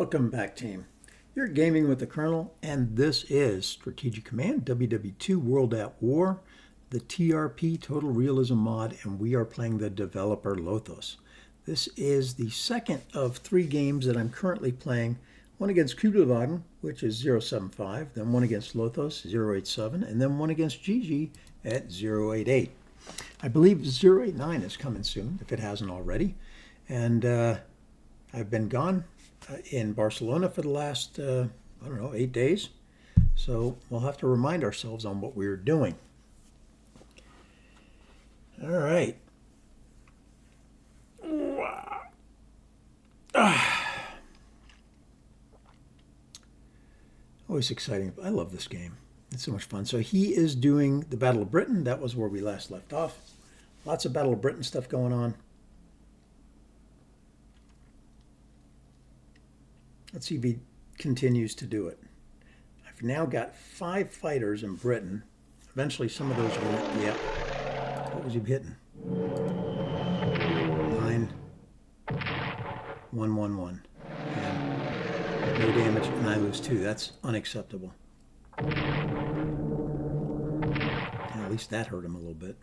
Welcome back, team. You're gaming with the Colonel, and this is Strategic Command WW2 World at War, the TRP Total Realism Mod, and we are playing the developer Lothos. This is the second of 3 games that I'm currently playing. One against Kubelwagen, which is 075, then one against Lothos, 087, and then one against GG at 088. I believe 089 is coming soon, if it hasn't already. And I've been gone in Barcelona for the last, 8 days. So we'll have to remind ourselves on what we're doing. All right. Always exciting. I love this game. It's so much fun. So he is doing the Battle of Britain. That was where we last left off. Lots of Battle of Britain stuff going on. Let's see if he continues to do it. I've now got 5 fighters in Britain. Eventually some of those will, yeah. What was he hitting? 9, 1, 1, 1. And no damage, and I lose 2. That's unacceptable. And at least that hurt him a little bit.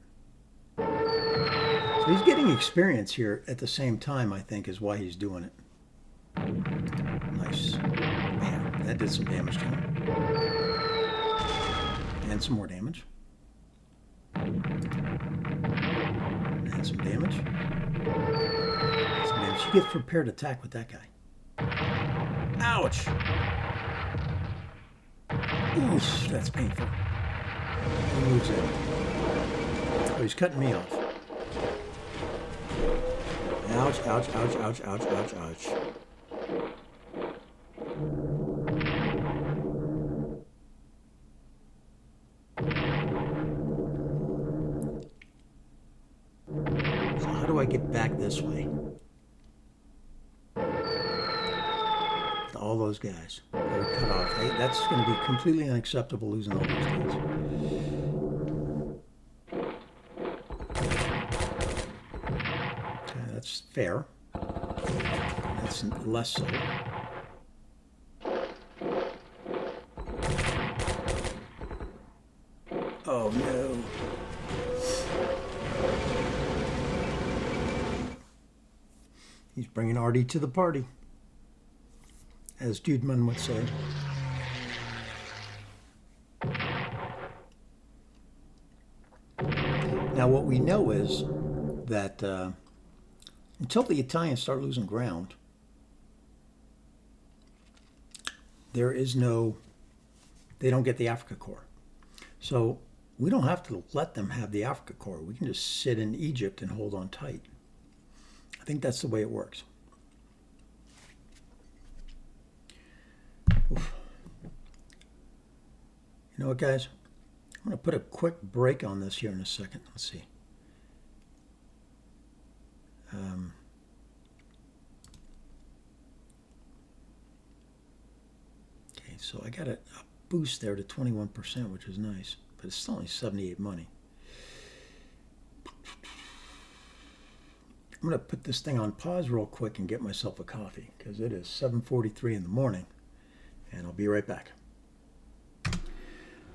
So he's getting experience here at the same time, I think, is why he's doing it. Nice. Man, that did some damage to him. And some more damage. And some damage. Some damage. He gets prepared to attack with that guy. Ouch! Oof, that's painful. He moves in. Oh, he's cutting me off. Ouch, ouch, ouch, ouch, ouch, ouch, ouch. So how do I get back this way? To all those guys that are cut off. Hey, that's going to be completely unacceptable losing all those guys. Okay, that's fair. That's less so. Oh no. He's bringing Artie to the party, as Judeman would say. Now what we know is that until the Italians start losing ground, there is no, they don't get the Africa Corps. So we don't have to let them have the Africa Corps. We can just sit in Egypt and hold on tight. I think that's the way it works. Oof. You know what, guys? I'm going to put a quick break on this here in a second. Let's see. Okay, so I got a boost there to 21%, which is nice, but it's still only 78 money. I'm going to put this thing on pause real quick and get myself a coffee, because it is 7:43 in the morning, and I'll be right back. All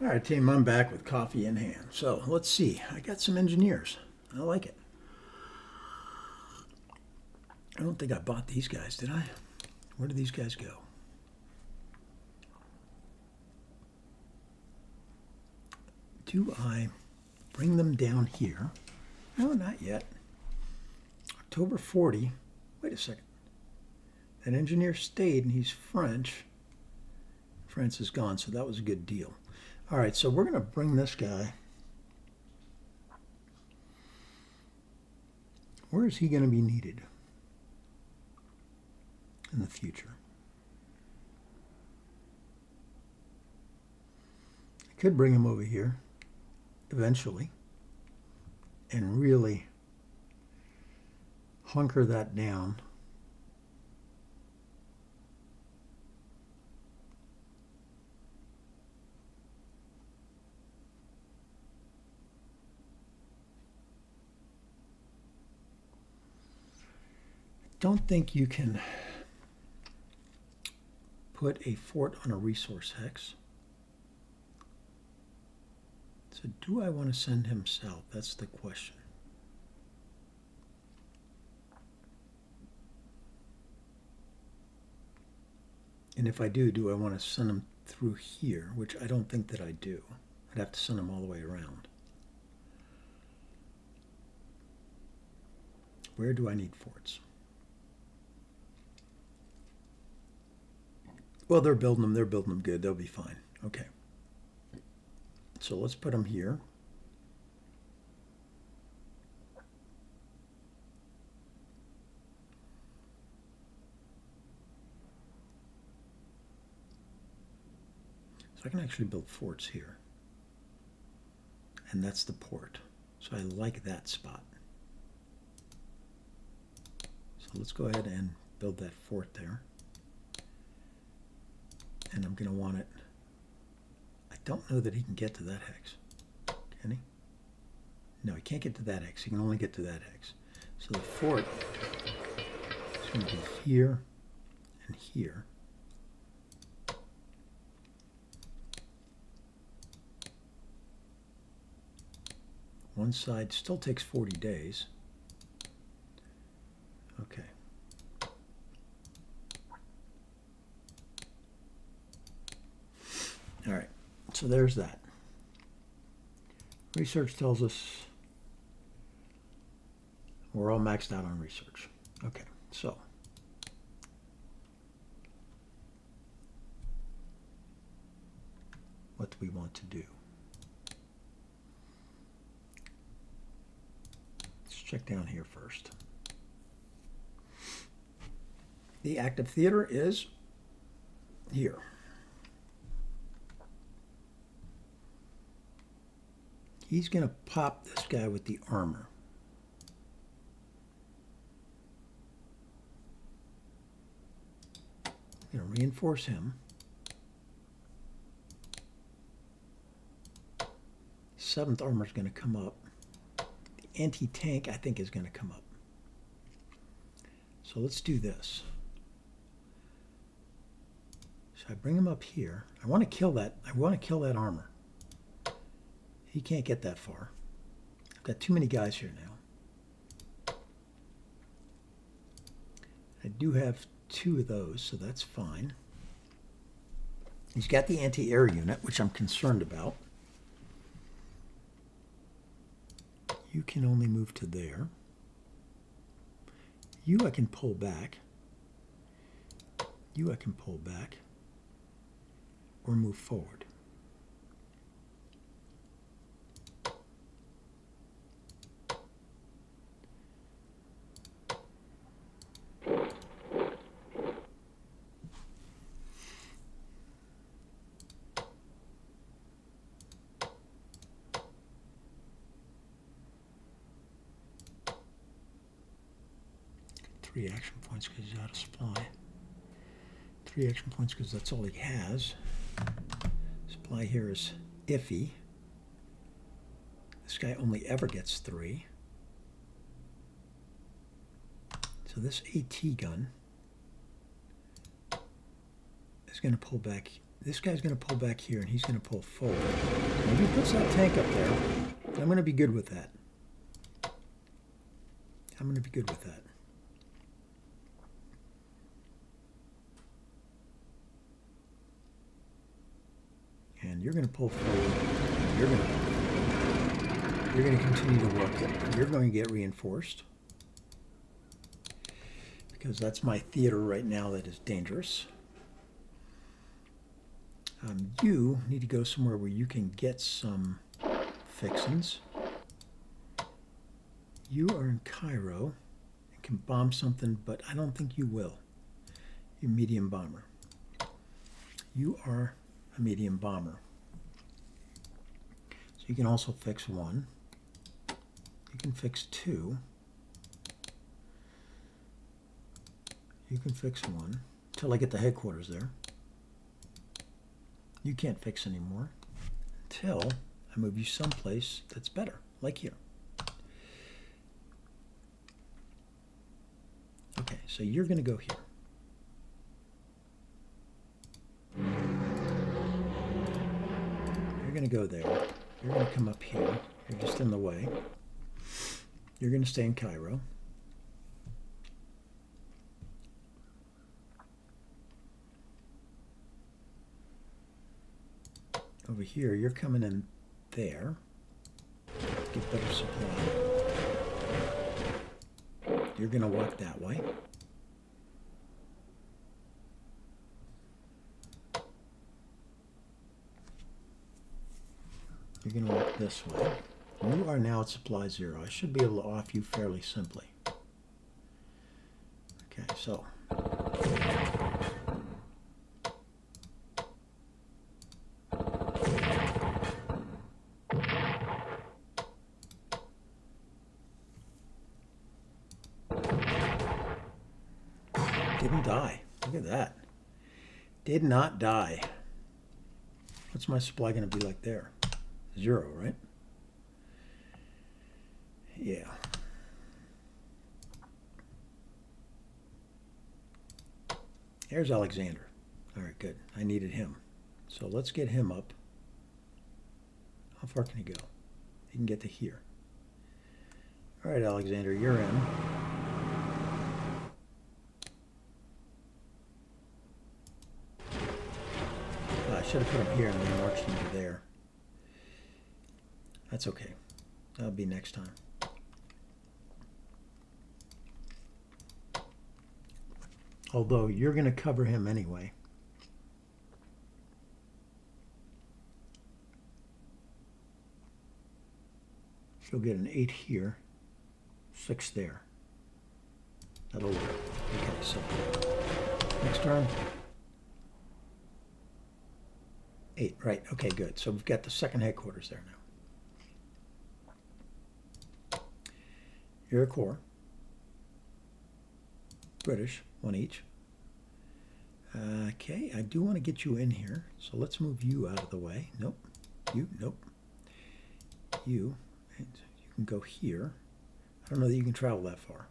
right, team, I'm back with coffee in hand. So let's see. I got some engineers. I like it. I don't think I bought these guys, did I? Where did these guys go? Do I bring them down here? No, not yet. October 40. Wait a second. That engineer stayed, and he's French. France is gone, so that was a good deal. All right, so we're going to bring this guy. Where is he going to be needed in the future? I could bring him over here eventually and really hunker that down. I don't think you can put a fort on a resource hex. So do I want to send him south? That's the question. And if I do I want to send him through here, which I don't think that I do. I'd have to send him all the way around. Where do I need forts? Well, they're building them. They're building them good. They'll be fine. Okay. So let's put them here. So I can actually build forts here. And that's the port. So I like that spot. So let's go ahead and build that fort there. And I'm going to want it. I don't know that he can get to that hex. Can he? No, he can't get to that hex. He can only get to that hex. So the fort is going to be here and here. One side still takes 40 days. Okay. All right, so there's that. Research tells us we're all maxed out on research. Okay, so what do we want to do? Let's check down here first. The active theater is here. He's going to pop this guy with the armor. I'm going to reinforce him. 7th armor is going to come up. The anti-tank, I think, is going to come up. So let's do this. So I bring him up here. I want to kill that. I want to kill that armor. He can't get that far. I've got too many guys here now. I do have 2 of those, so that's fine. He's got the anti-air unit, which I'm concerned about. You can only move to there. You I can pull back. You I can pull back. Or move forward. Three action points because he's out of supply. 3 action points because that's all he has. Supply here is iffy. This guy only ever gets 3. So this AT gun is going to pull back. This guy's going to pull back here, and he's going to pull forward. And if he puts that tank up there, I'm going to be good with that. I'm going to be good with that. And you're going to pull forward. You're going to pull forward. You're going to continue to work it. You're going to get reinforced. Because that's my theater right now that is dangerous. You need to go somewhere where you can get some fixins. You are in Cairo and can bomb something, but I don't think you will. You're a medium bomber. You are a medium bomber. So you can also fix 1. You can fix 2. You can fix 1 until I get the headquarters there. You can't fix anymore until I move you someplace that's better, like here. Okay, so you're going to go here. going to go there. You're going to come up here. You're just in the way. You're going to stay in Cairo. Over here, you're coming in there. Get better supply. You're going to walk that way. You're going to walk this way. And you are now at supply 0. I should be able to off you fairly simply. Okay, so. Didn't die. Look at that. Did not die. What's my supply going to be like there? 0, right? Yeah. There's Alexander. All right, good. I needed him. So let's get him up. How far can he go? He can get to here. All right, Alexander, you're in. I should have put him here and then marched him to there. That's okay. That'll be next time. Although you're going to cover him anyway. She'll get an 8 here, 6 there. That'll work. Okay, so next turn. 8, right. Okay, good. So we've got the second headquarters there now. You're a corps. British, 1 each. Okay, I do want to get you in here, so let's move you out of the way. Nope. You, nope. You can go here. I don't know that you can travel that far.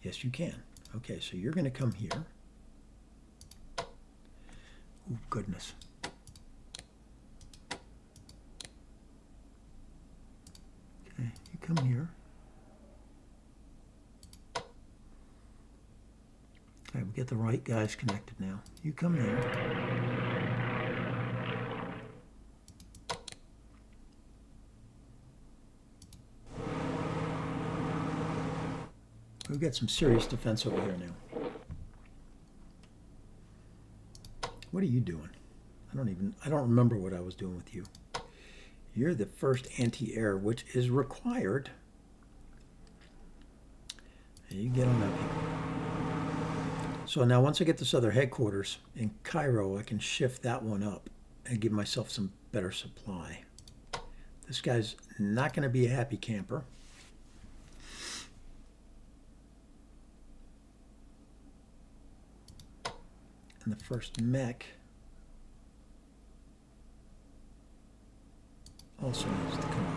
Yes, you can. Okay, so you're going to come here. Oh, goodness. Okay, you come here. All right, we get the right guys connected now. You come there. We've got some serious defense over here now. What are you doing? I don't remember what I was doing with you. You're the first anti-air, which is required. You get on that people. So now once I get this other headquarters in Cairo, I can shift that one up and give myself some better supply. This guy's not going to be a happy camper. And the first mech also needs to come up.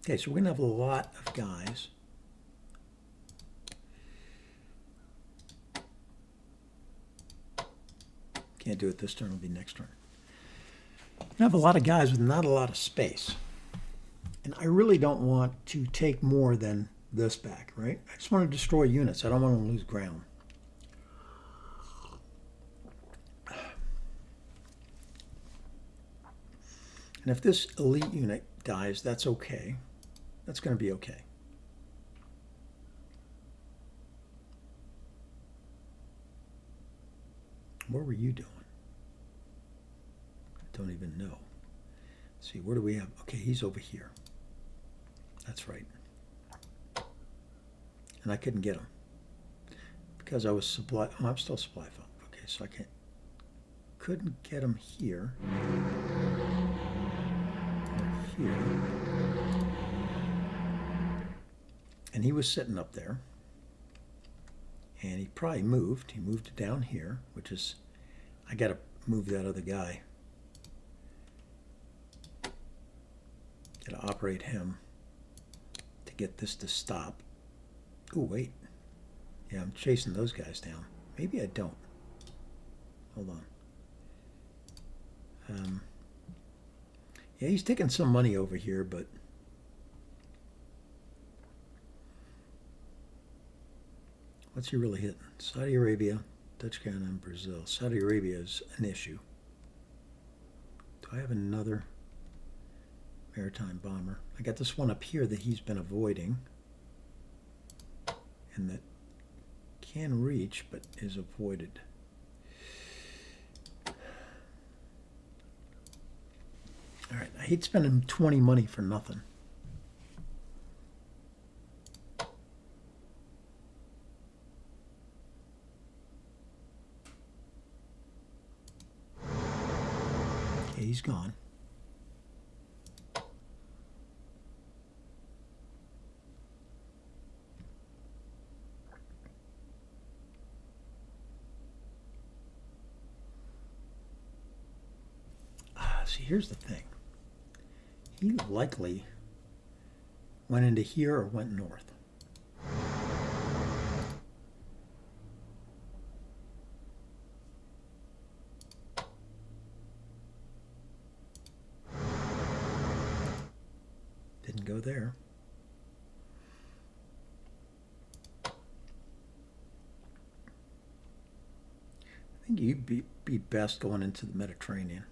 Okay, so we're going to have a lot of guys. Can't do it this turn, it'll be next turn. I have a lot of guys with not a lot of space. And I really don't want to take more than this back, right? I just want to destroy units. I don't want to lose ground. And if this elite unit dies, that's okay. That's going to be okay. What were you doing? I don't even know. Let's see, where do we have? Okay, he's over here. That's right. And I couldn't get him because I was supply. Oh, I'm still supply fund. Okay, so I couldn't get him here. Or here. And he was sitting up there. And he probably moved. He moved down here, which is, I got to move that other guy. Got to operate him to get this to stop. Oh, wait. Yeah, I'm chasing those guys down. Maybe I don't. Hold on. Yeah, he's taking some money over here, but what's he really hitting? Saudi Arabia, Dutch Ghana, and Brazil. Saudi Arabia is an issue. Do I have another maritime bomber? I got this one up here that he's been avoiding and that can reach but is avoided. All right, I hate spending 20 money for nothing. Okay, he's gone. See, here's the thing. He likely went into here or went north. Didn't go there. I think you'd be best going into the Mediterranean.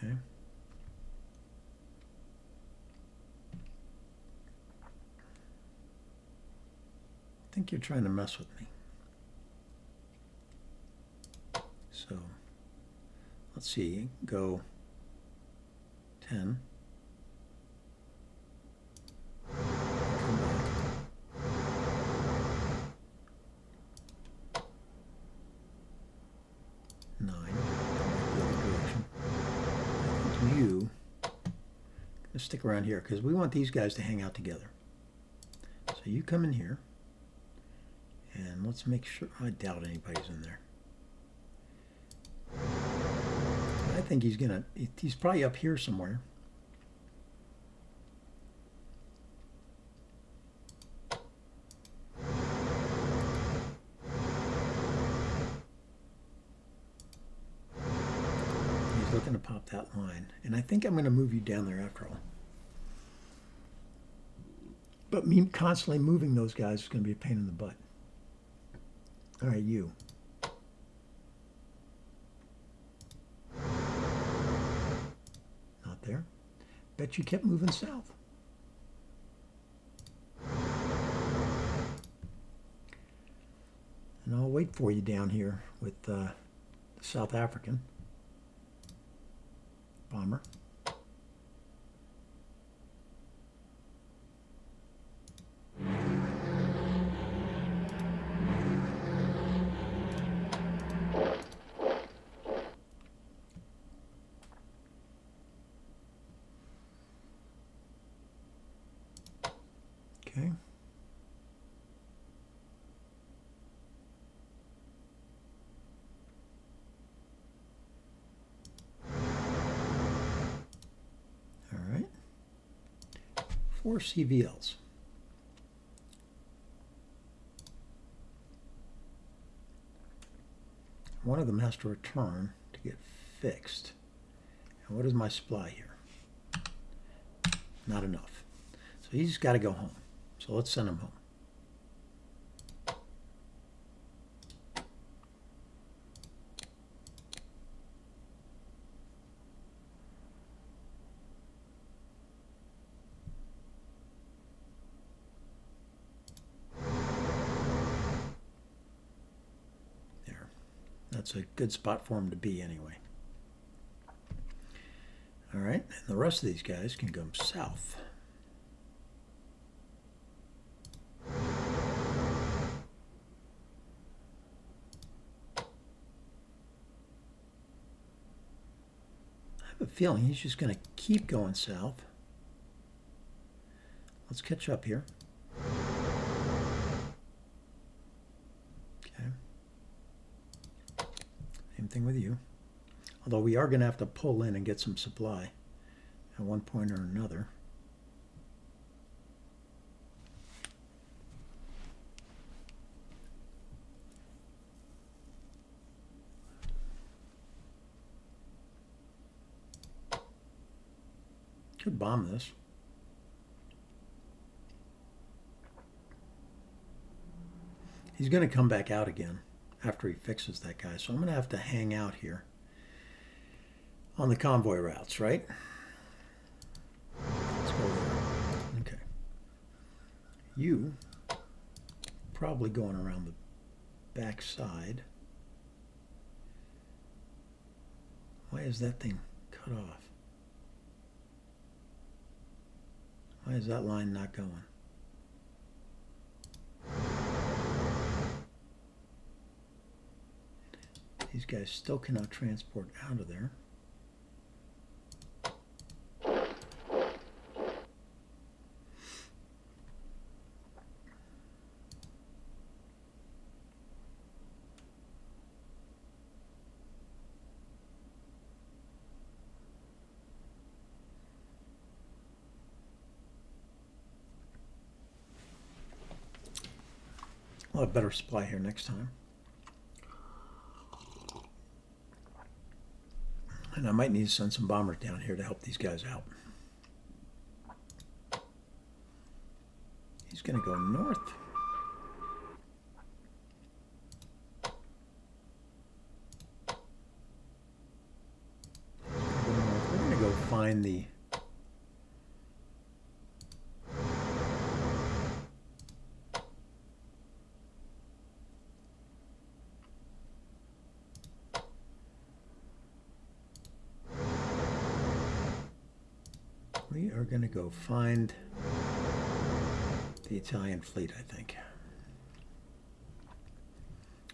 Okay. I think you're trying to mess with me. So let's see, go 10. Come back. 9. Come back the other direction. I think you gonna stick around here because we want these guys to hang out together. So you come in here and let's make sure. I doubt anybody's in there. I think he's probably up here somewhere. He's looking to pop that line. And I think I'm going to move you down there after all. But me constantly moving those guys is going to be a pain in the butt. All right, you. Not there. Bet you kept moving south. And I'll wait for you down here with the South African bomber. Okay. All right. 4 CVLs. One of them has to return to get fixed. And what is my supply here? Not enough. So he's got to go home. So let's send him home. There. That's a good spot for him to be anyway. All right, and the rest of these guys can go south. A feeling he's just going to keep going south. Let's catch up here. Okay. Same thing with you. Although we are going to have to pull in and get some supply at one point or another. Could bomb this. He's going to come back out again after he fixes that guy. So I'm going to have to hang out here on the convoy routes, right? Let's go there. Okay. You probably going around the back side. Why is that thing cut off? Why is that line not going? These guys still cannot transport out of there. I'll have better supply here next time. And I might need to send some bombers down here to help these guys out. He's going to go north. We're going to go find the... We are going to go find the Italian fleet, I think.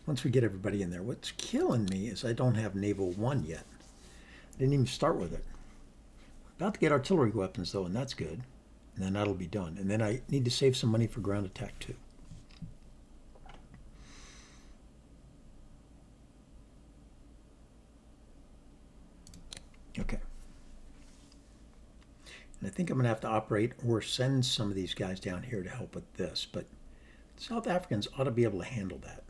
Once we get everybody in there. What's killing me is I don't have Naval 1 yet. I didn't even start with it. About to get artillery weapons, though, and that's good. And then that'll be done. And then I need to save some money for ground attack, too. Okay. And I think I'm going to have to operate or send some of these guys down here to help with this. But South Africans ought to be able to handle that.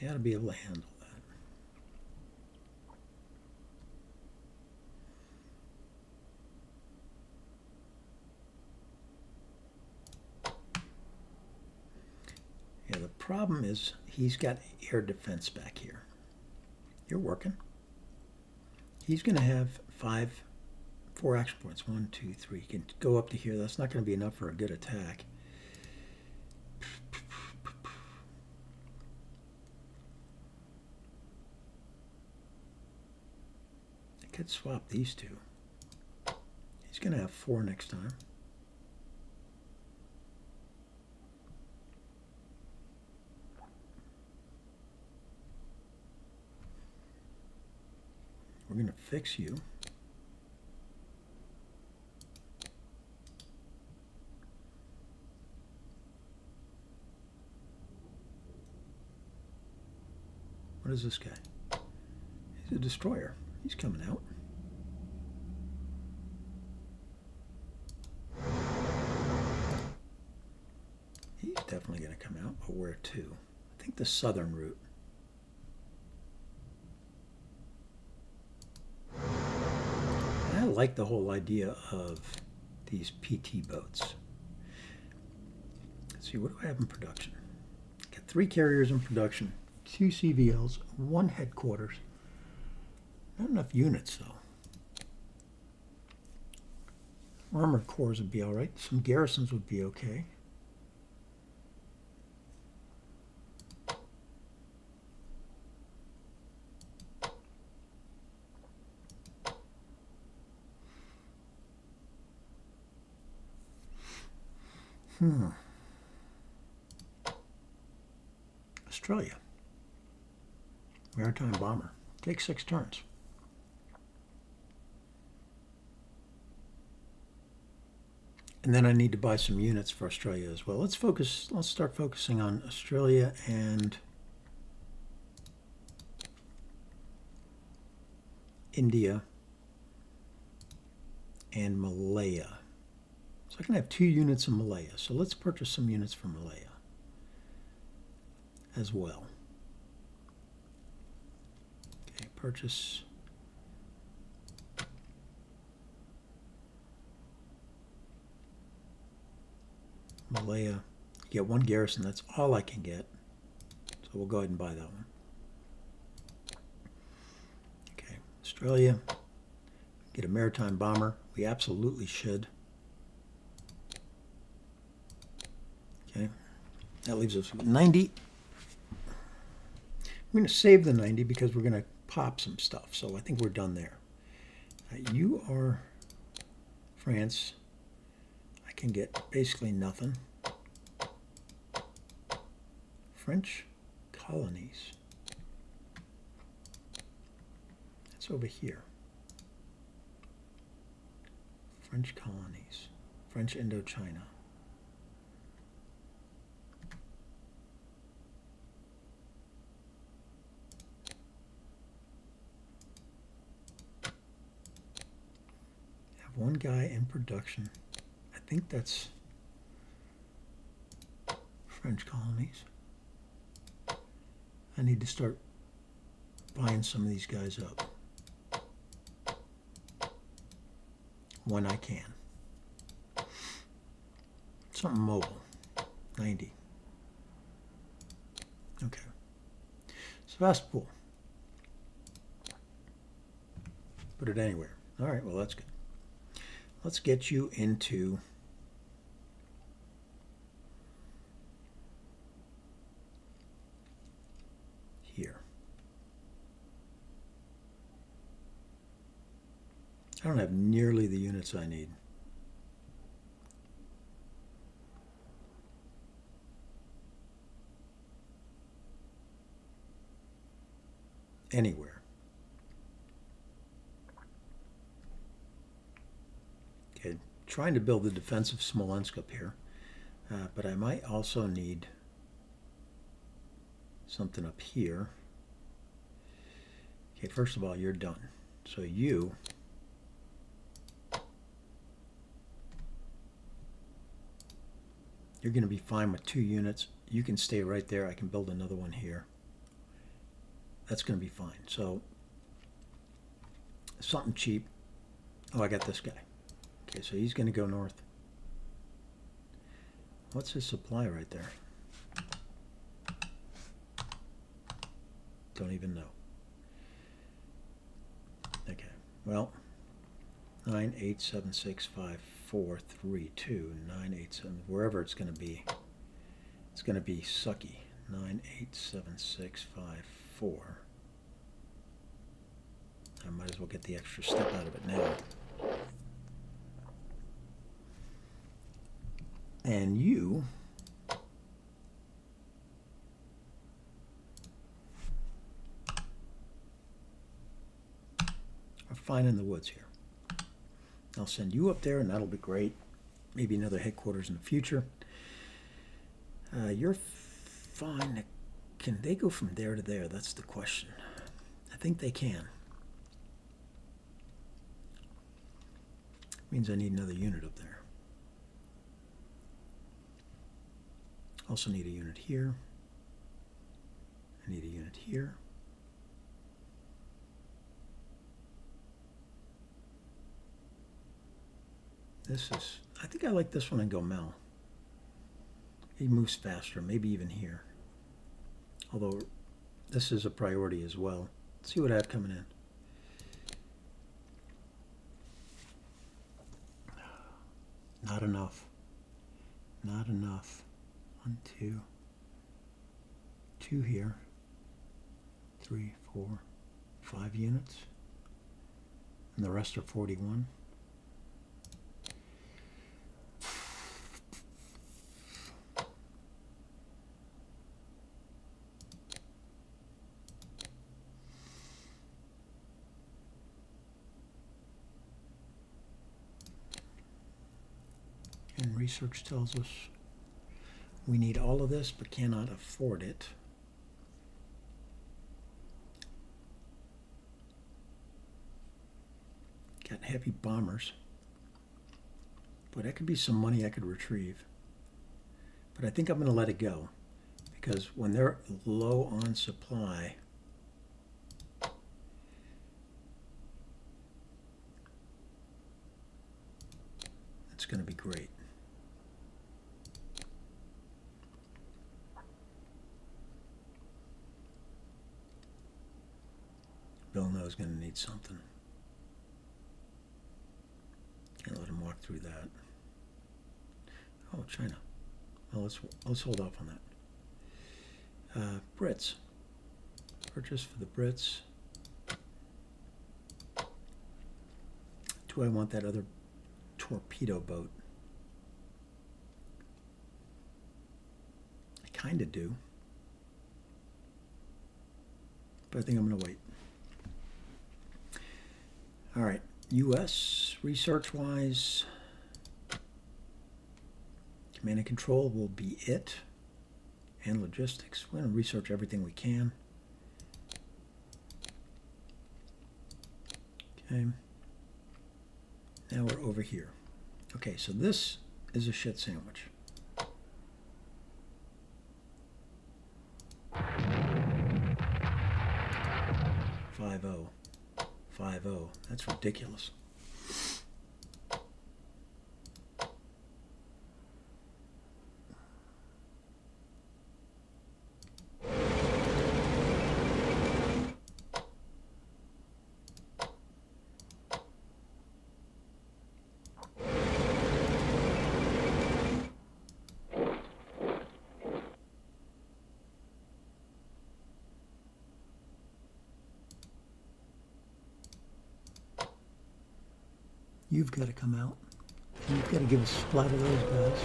They ought to be able to handle that. Yeah, the problem is he's got air defense back here. You're working. He's going to have 4 action points. 1, 2, 3. He can go up to here. That's not going to be enough for a good attack. I could swap these two. He's going to have 4 next time. We're going to fix you. What is this guy? He's a destroyer. He's coming out. He's definitely going to come out, but where to? I think the southern route. I like the whole idea of these PT boats. Let's see, what do I have in production? Got 3 carriers in production, 2 CVLs, 1 headquarters. Not enough units, though. Armored cores would be all right. Some garrisons would be okay. Australia. Maritime bomber. Takes 6 turns. And then I need to buy some units for Australia as well. Let's start focusing on Australia and India and Malaya. So I can have 2 units in Malaya. So let's purchase some units from Malaya as well. Okay, purchase. Malaya. You get 1 garrison. That's all I can get. So we'll go ahead and buy that one. Okay, Australia. Get a maritime bomber. We absolutely should. Okay, that leaves us with 90. I'm going to save the 90 because we're going to pop some stuff. So I think we're done there. You are France. I can get basically nothing. French colonies. That's over here. French colonies. French Indochina. Have 1 guy in production. I think that's French colonies. I need to start buying some of these guys up when I can. Something mobile. 90. Okay. Sevastopol. Put it anywhere. All right, well, that's good. Let's get you into here. I don't have nearly the units I need. Anywhere. Okay, trying to build the defensive Smolensk up here, but I might also need something up here. Okay, first of all, you're done. So you're going to be fine with 2 units. You can stay right there. I can build another one here. That's going to be fine. So something cheap. Oh, I got this guy. Okay, so he's going to go north. What's his supply right there? Don't even know. Okay, well, 98765432987, wherever it's going to be. It's going to be sucky. 987654. I might as well get the extra step out of it now. And you are fine in the woods here. I'll send you up there, and that'll be great. Maybe another headquarters in the future. You're fine. Can they go from there to there? That's the question. I think they can. Means I need another unit up there. Also need a unit here. I need a unit here. This is, I think I like this one in Gomel. He moves faster, maybe even here. Although this is a priority as well. Let's see what I have coming in. Not enough. Not enough. 1, 2. 2 here. 3, 4, 5 units. And the rest are 41. research tells us we need all of this but cannot afford it. Got heavy bombers. Boy, that could be some money I could retrieve. But I think I'm going to let it go, because when they're low on supply, it's going to be great. Villeneuve's going to need something. Can't let him walk through that. Oh, China. Well, let's hold off on that. Brits. Purchase for the Brits. Do I want that other torpedo boat? I kind of do. But I think I'm going to wait. All right. U.S. research-wise, command and control will be it, and logistics. We're going to research everything we can. Okay. Now we're over here. Okay, so this is a shit sandwich. 5-0. 5-0. That's ridiculous. You've got to come out. You've got to give us a splat of those guys.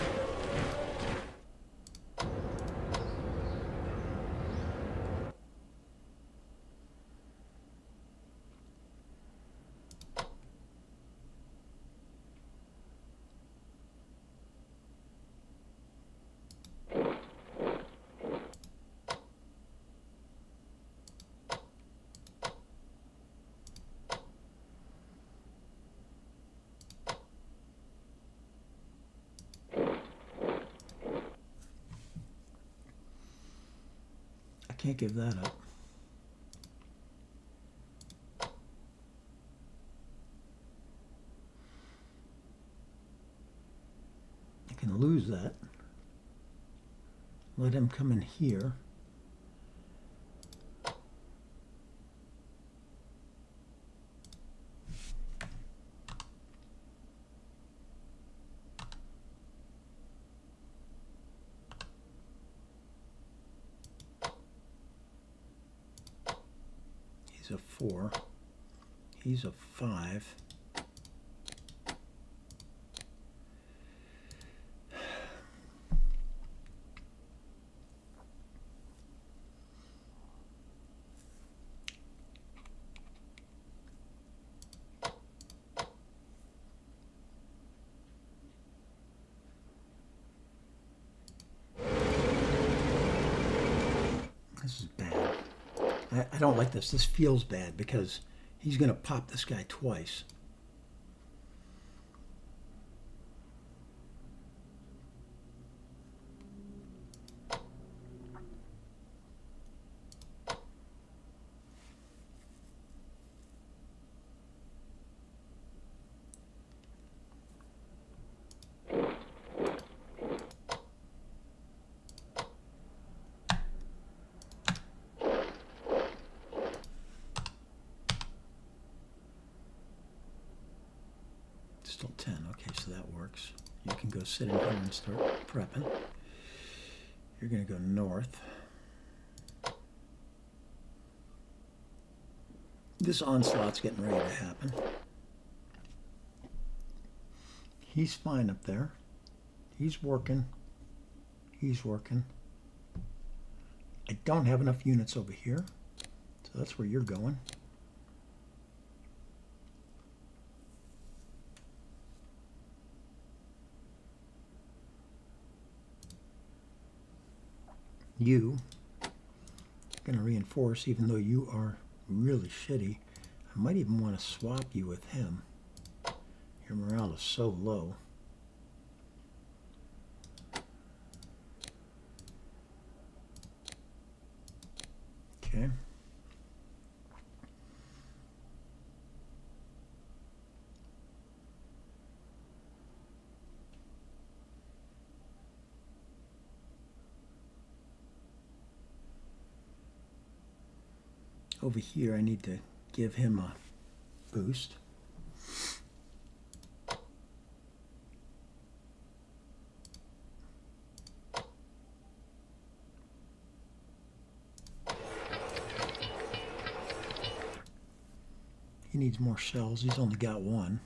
Can't give that up. I can lose that. Let him come in here. He's a 4. He's a 5. This is bad. I don't like this. This feels bad because he's going to pop this guy twice. Still 10. Okay, so that works. You can go sit in here and start prepping. You're going to go north. This onslaught's getting ready to happen. He's fine up there. He's working. He's working. I don't have enough units over here, so that's where you're going. You going to reinforce, even though you are really shitty. I might even want to swap you with him. Your morale is so low. Okay. Over here, I need to give him a boost. He needs more shells. He's only got one.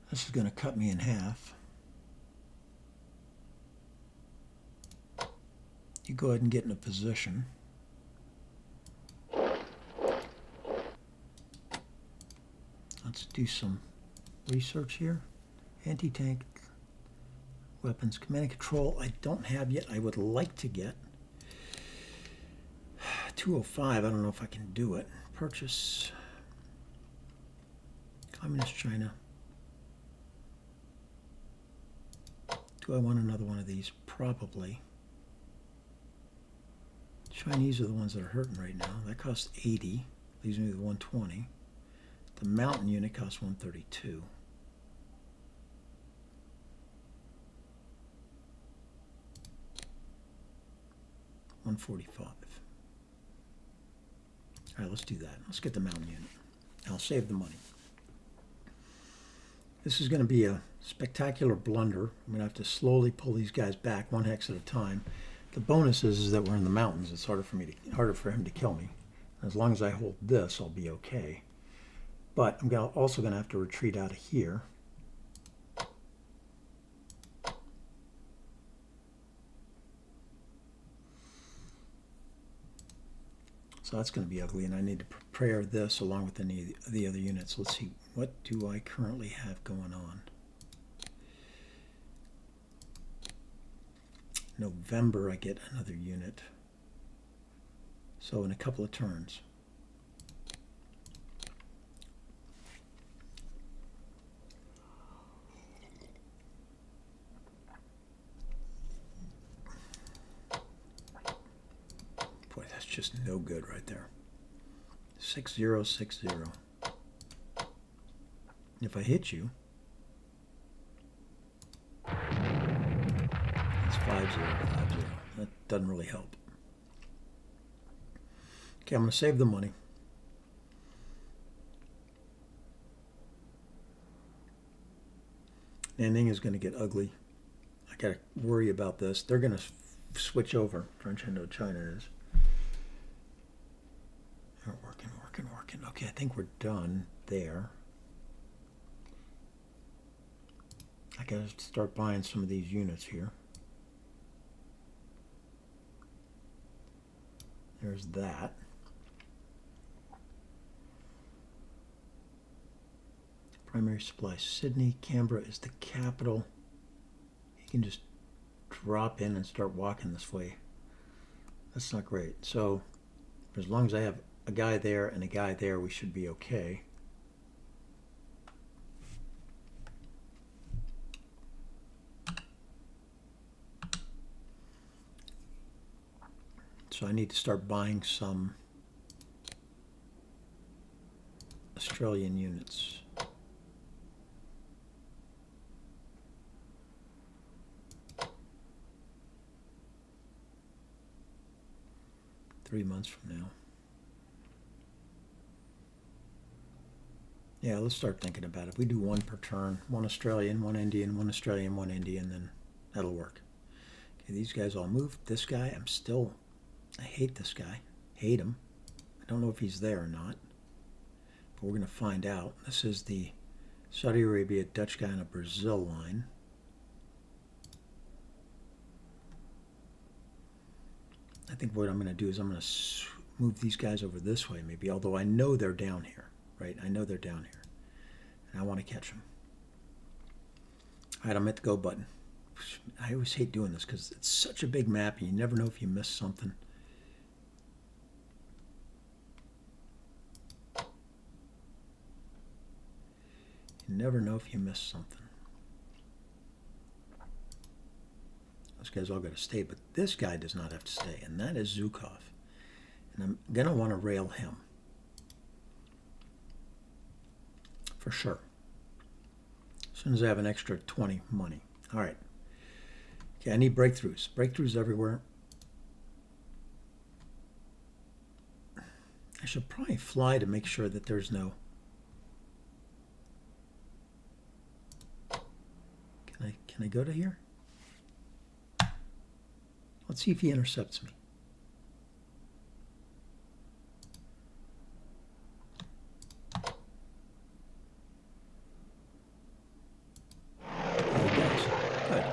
This is going to cut me in half. You go ahead and get in a position. Let's do some research here. Anti-tank weapons, command and control. I don't have yet. I would like to get 205. I don't know if I can do it. Purchase Communist China. Do I want another one of these? Probably. Chinese are the ones that are hurting right now. That costs 80. Leaves me with 120. The mountain unit costs 132. $145. All right, let's do that. Let's get the mountain unit. I'll save the money. This is going to be a spectacular blunder. I'm going to have to slowly pull these guys back, one hex at a time. The bonus is that we're in the mountains. It's harder for him to kill me. As long as I hold this, I'll be okay. But I'm also going to have to retreat out of here. So that's going to be ugly, and I need to prepare this along with any of the other units. Let's see, what do I currently have going on? November, I get another unit. So in a couple of turns. Boy, that's just no good right there. 6060. If I hit you, it's 5050. That doesn't really help. Okay, I'm going to save the money. Nanning is going to get ugly. I got to worry about this. They're going to switch over. French Indochina is. We're working. Okay, I think we're done there. I got to start buying some of these units here. There's that. Primary supply, Sydney. Canberra is the capital. You can just drop in and start walking this way. That's not great. So as long as I have a guy there and a guy there, we should be okay. So I need to start buying some Australian units. Three months from now. Yeah, let's start thinking about it. We do one per turn, one Australian, one Indian, one Australian, one Indian, then that'll work. Okay, these guys all moved. This guy, I hate this guy. Hate him. I don't know if he's there or not, but we're going to find out. This is the Saudi Arabia, Dutch guy on a Brazil line. I think what I'm going to do is I'm going to move these guys over this way maybe, although I know they're down here, right? I know they're down here. and I want to catch them. All right, I'm at the go button. I always hate doing this because it's such a big map and you never know if you miss something. You never know if you miss something. Those guys all got to stay, but this guy does not have to stay, and that is Zukov. And I'm going to want to rail him. For sure. As soon as I have an extra 20 money. All right. Okay, I need breakthroughs. Breakthroughs everywhere. I should probably fly to make sure that there's no... Can I go to here? Let's see if he intercepts me. Oh, he does. Good.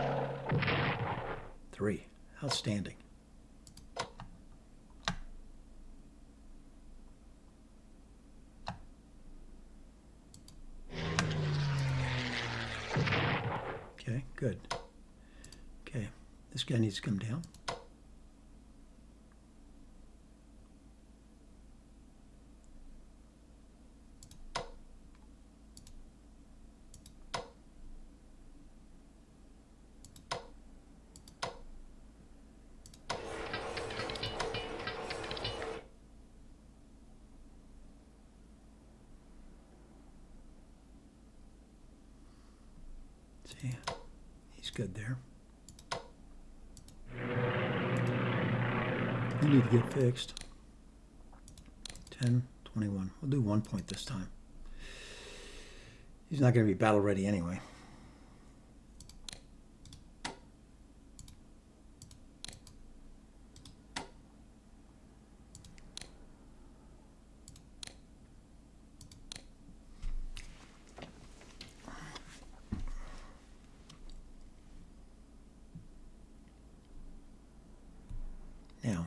3. Outstanding. Okay, good. Okay, this guy needs to come down. See, he's good there. You need to get fixed. 10, 21. We'll do 1 point this time. He's not going to be battle ready anyway. Now,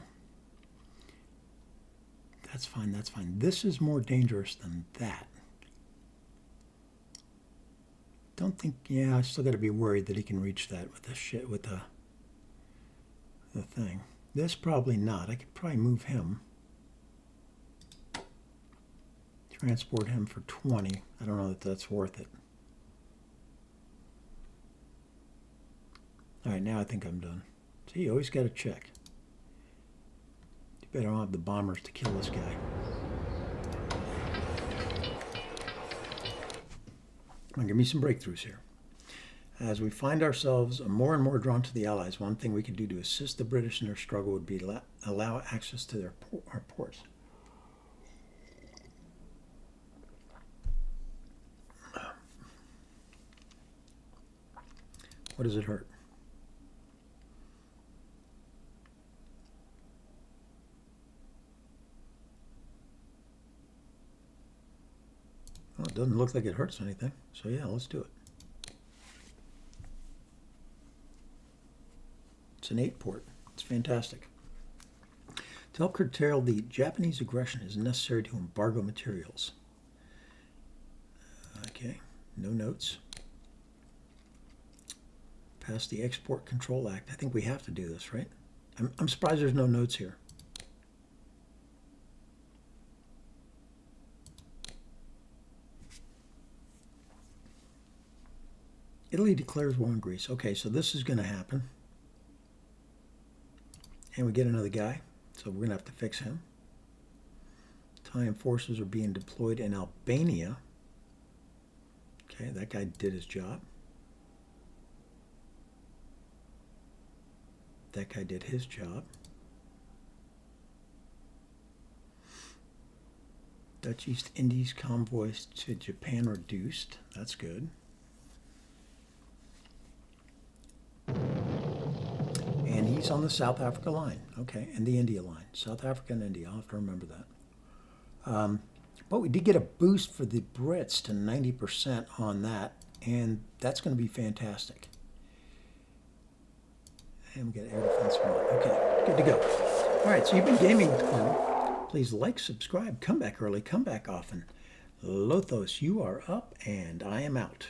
that's fine, that's fine. This is more dangerous than that. Don't think, yeah, I still got to be worried that he can reach that with the shit, with the thing. This probably not. I could probably move him. Transport him for 20. I don't know that that's worth it. All right, now I think I'm done. See, you always got to check. I don't have the bombers to kill this guy. Come on, give me some breakthroughs here. As we find ourselves more and more drawn to the Allies, one thing we could do to assist the British in their struggle would be to allow access to our ports. What does it hurt? Well, it doesn't look like it hurts anything. So yeah, let's do it. It's an 8 port. It's fantastic. To help curtail the Japanese aggression, it is necessary to embargo materials. Okay, no notes. Pass the Export Control Act. I think we have to do this, right? I'm surprised there's no notes here. Italy declares war on Greece. Okay, so this is going to happen. And we get another guy, so we're going to have to fix him. Italian forces are being deployed in Albania. Okay, that guy did his job. That guy did his job. Dutch East Indies convoys to Japan reduced. That's good. And he's on the South Africa line. Okay, and the India line. South Africa and India. I'll have to remember that. But we did get a boost for the Brits to 90% on that. And that's going to be fantastic. And we get air defense mod. Okay, good to go. All right, so you've been gaming with Colonel. Please like, subscribe, come back early, come back often. Lothos, you are up and I am out.